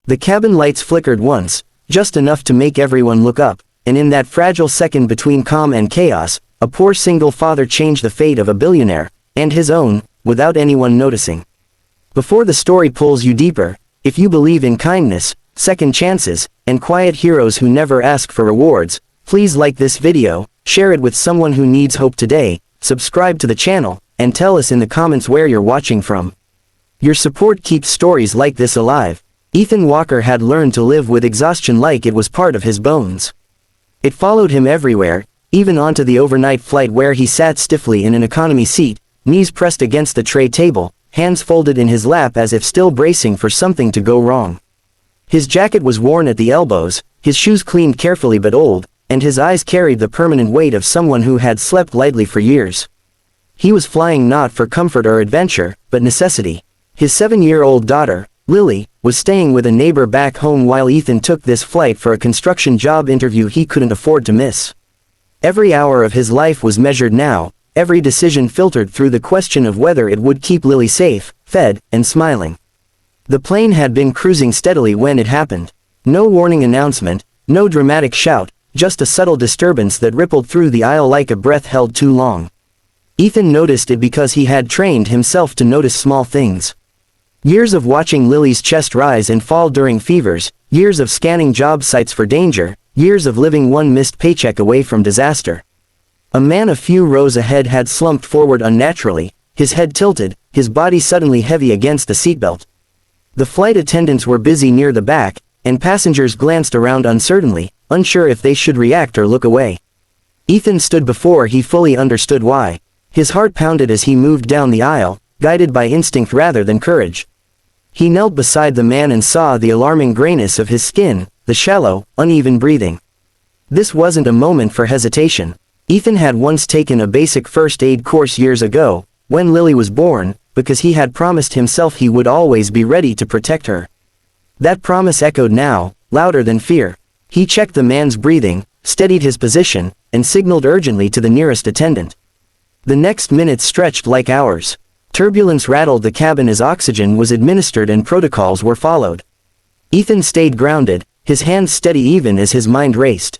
The cabin lights flickered once, just enough to make everyone look up, and in that fragile second between calm and chaos, a poor single father changed the fate of a billionaire, and his own, without anyone noticing. Before the story pulls you deeper, if you believe in kindness, second chances, and quiet heroes who never ask for rewards, please like this video, share it with someone who needs hope today, subscribe to the channel, and tell us in the comments where you're watching from. Your support keeps stories like this alive. Ethan Walker had learned to live with exhaustion like it was part of his bones. It followed him everywhere, even onto the overnight flight where he sat stiffly in an economy seat, knees pressed against the tray table, hands folded in his lap as if still bracing for something to go wrong. His jacket was worn at the elbows, his shoes cleaned carefully but old, and his eyes carried the permanent weight of someone who had slept lightly for years. He was flying not for comfort or adventure, but necessity. His 7-year-old daughter, Lily, was staying with a neighbor back home while Ethan took this flight for a construction job interview he couldn't afford to miss. Every hour of his life was measured now, every decision filtered through the question of whether it would keep Lily safe, fed, and smiling. The plane had been cruising steadily when it happened. No warning announcement, no dramatic shout, just a subtle disturbance that rippled through the aisle like a breath held too long. Ethan noticed it because he had trained himself to notice small things. Years of watching Lily's chest rise and fall during fevers, years of scanning job sites for danger, years of living one missed paycheck away from disaster. A man a few rows ahead had slumped forward unnaturally, his head tilted, his body suddenly heavy against the seatbelt. The flight attendants were busy near the back, and passengers glanced around uncertainly, unsure if they should react or look away. Ethan stood before he fully understood why. His heart pounded as he moved down the aisle, guided by instinct rather than courage. He knelt beside the man and saw the alarming grayness of his skin, the shallow, uneven breathing. This wasn't a moment for hesitation. Ethan had once taken a basic first aid course years ago, when Lily was born, because he had promised himself he would always be ready to protect her. That promise echoed now, louder than fear. He checked the man's breathing, steadied his position, and signaled urgently to the nearest attendant. The next minutes stretched like hours. Turbulence rattled the cabin as oxygen was administered and protocols were followed. Ethan stayed grounded, his hands steady even as his mind raced.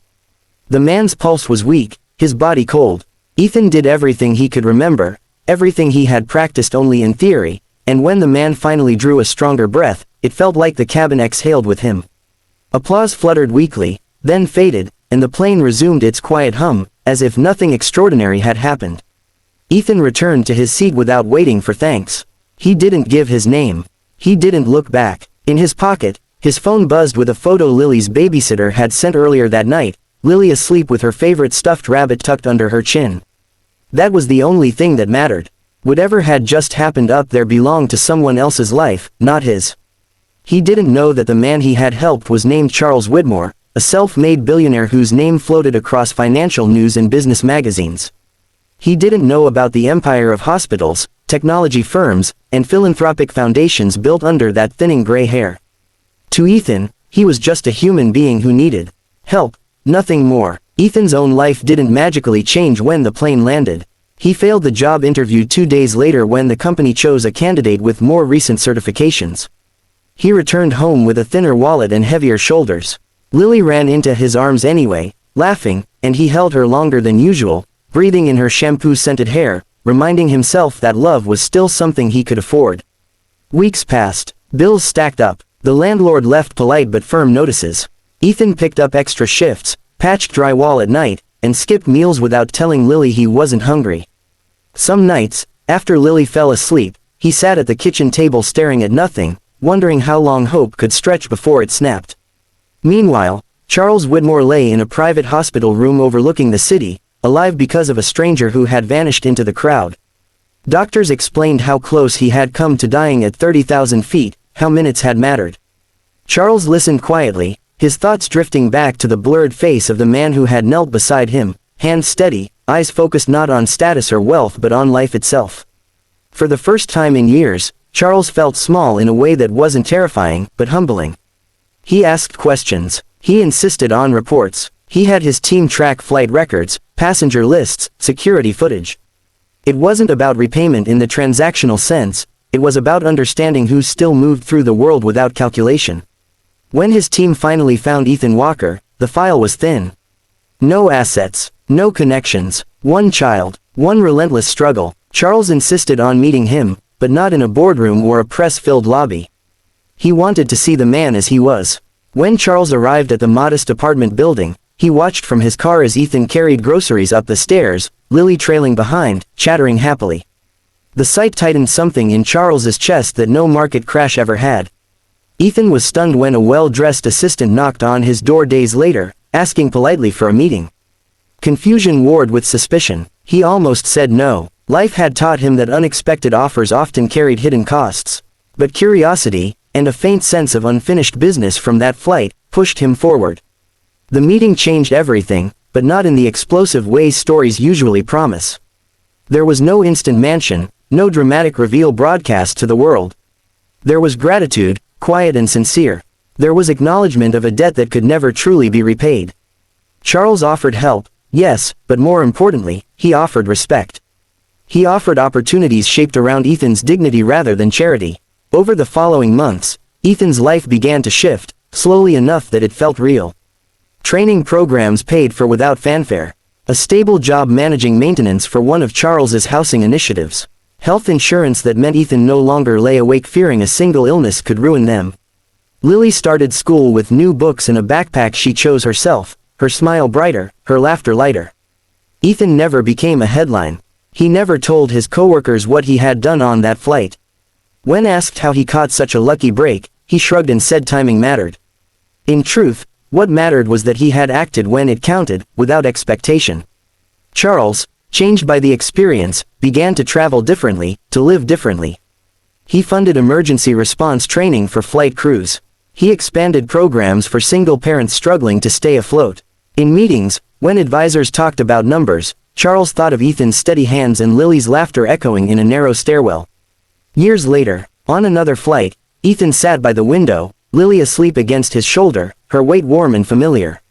The man's pulse was weak, his body cold. Ethan did everything he could remember, everything he had practiced only in theory, and when the man finally drew a stronger breath, it felt like the cabin exhaled with him. Applause fluttered weakly, then faded, and the plane resumed its quiet hum, as if nothing extraordinary had happened. Ethan returned to his seat without waiting for thanks. He didn't give his name. He didn't look back. In his pocket, his phone buzzed with a photo Lily's babysitter had sent earlier that night, Lily asleep with her favorite stuffed rabbit tucked under her chin. That was the only thing that mattered. Whatever had just happened up there belonged to someone else's life, not his. He didn't know that the man he had helped was named Charles Whitmore, a self-made billionaire whose name floated across financial news and business magazines. He didn't know about the empire of hospitals, technology firms, and philanthropic foundations built under that thinning gray hair. To Ethan, he was just a human being who needed help, nothing more. Ethan's own life didn't magically change when the plane landed. He failed the job interview 2 days later when the company chose a candidate with more recent certifications. He returned home with a thinner wallet and heavier shoulders. Lily ran into his arms anyway, laughing, and he held her longer than usual, breathing in her shampoo-scented hair, reminding himself that love was still something he could afford. Weeks passed. Bills stacked up. The landlord left polite but firm notices. Ethan picked up extra shifts, patched drywall at night, and skipped meals without telling Lily he wasn't hungry. Some nights, after Lily fell asleep, he sat at the kitchen table staring at nothing, wondering how long hope could stretch before it snapped. Meanwhile, Charles Whitmore lay in a private hospital room overlooking the city, alive because of a stranger who had vanished into the crowd. Doctors explained how close he had come to dying at 30,000 feet, how minutes had mattered. Charles listened quietly, his thoughts drifting back to the blurred face of the man who had knelt beside him, hands steady, eyes focused not on status or wealth but on life itself. For the first time in years, Charles felt small in a way that wasn't terrifying, but humbling. He asked questions. He insisted on reports. He had his team track flight records, passenger lists, security footage. It wasn't about repayment in the transactional sense, it was about understanding who still moved through the world without calculation. When his team finally found Ethan Walker, the file was thin. No assets, no connections, one child, one relentless struggle. Charles insisted on meeting him, but not in a boardroom or a press-filled lobby. He wanted to see the man as he was. When Charles arrived at the modest apartment building, he watched from his car as Ethan carried groceries up the stairs, Lily trailing behind, chattering happily. The sight tightened something in Charles's chest that no market crash ever had. Ethan was stunned when a well-dressed assistant knocked on his door days later, asking politely for a meeting. Confusion warred with suspicion. He almost said no. Life had taught him that unexpected offers often carried hidden costs. But curiosity, and a faint sense of unfinished business from that flight, pushed him forward. The meeting changed everything, but not in the explosive ways stories usually promise. There was no instant mansion, no dramatic reveal broadcast to the world. There was gratitude, quiet and sincere. There was acknowledgement of a debt that could never truly be repaid. Charles offered help, yes, but more importantly, he offered respect. He offered opportunities shaped around Ethan's dignity rather than charity. Over the following months, Ethan's life began to shift, slowly enough that it felt real. Training programs paid for without fanfare. A stable job managing maintenance for one of Charles's housing initiatives. Health insurance that meant Ethan no longer lay awake fearing a single illness could ruin them. Lily started school with new books and a backpack she chose herself, her smile brighter, her laughter lighter. Ethan never became a headline. He never told his coworkers what he had done on that flight. When asked how he caught such a lucky break, he shrugged and said timing mattered. In truth, what mattered was that he had acted when it counted, without expectation. Charles, changed by the experience, began to travel differently, to live differently. He funded emergency response training for flight crews. He expanded programs for single parents struggling to stay afloat. In meetings, when advisors talked about numbers, Charles thought of Ethan's steady hands and Lily's laughter echoing in a narrow stairwell. Years later, on another flight, Ethan sat by the window, Lily asleep against his shoulder, her weight warm and familiar.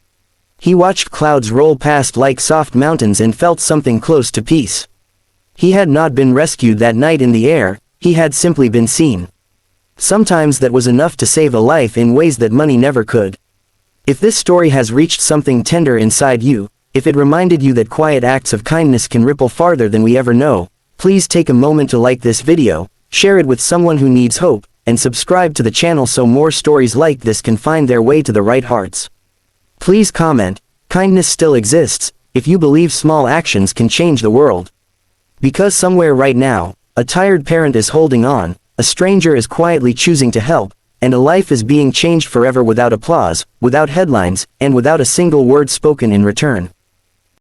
He watched clouds roll past like soft mountains and felt something close to peace. He had not been rescued that night in the air, he had simply been seen. Sometimes that was enough to save a life in ways that money never could. If this story has reached something tender inside you, if it reminded you that quiet acts of kindness can ripple farther than we ever know, please take a moment to like this video, share it with someone who needs hope, and subscribe to the channel so more stories like this can find their way to the right hearts. Please comment, kindness still exists, if you believe small actions can change the world. Because somewhere right now, a tired parent is holding on, a stranger is quietly choosing to help, and a life is being changed forever without applause, without headlines, and without a single word spoken in return.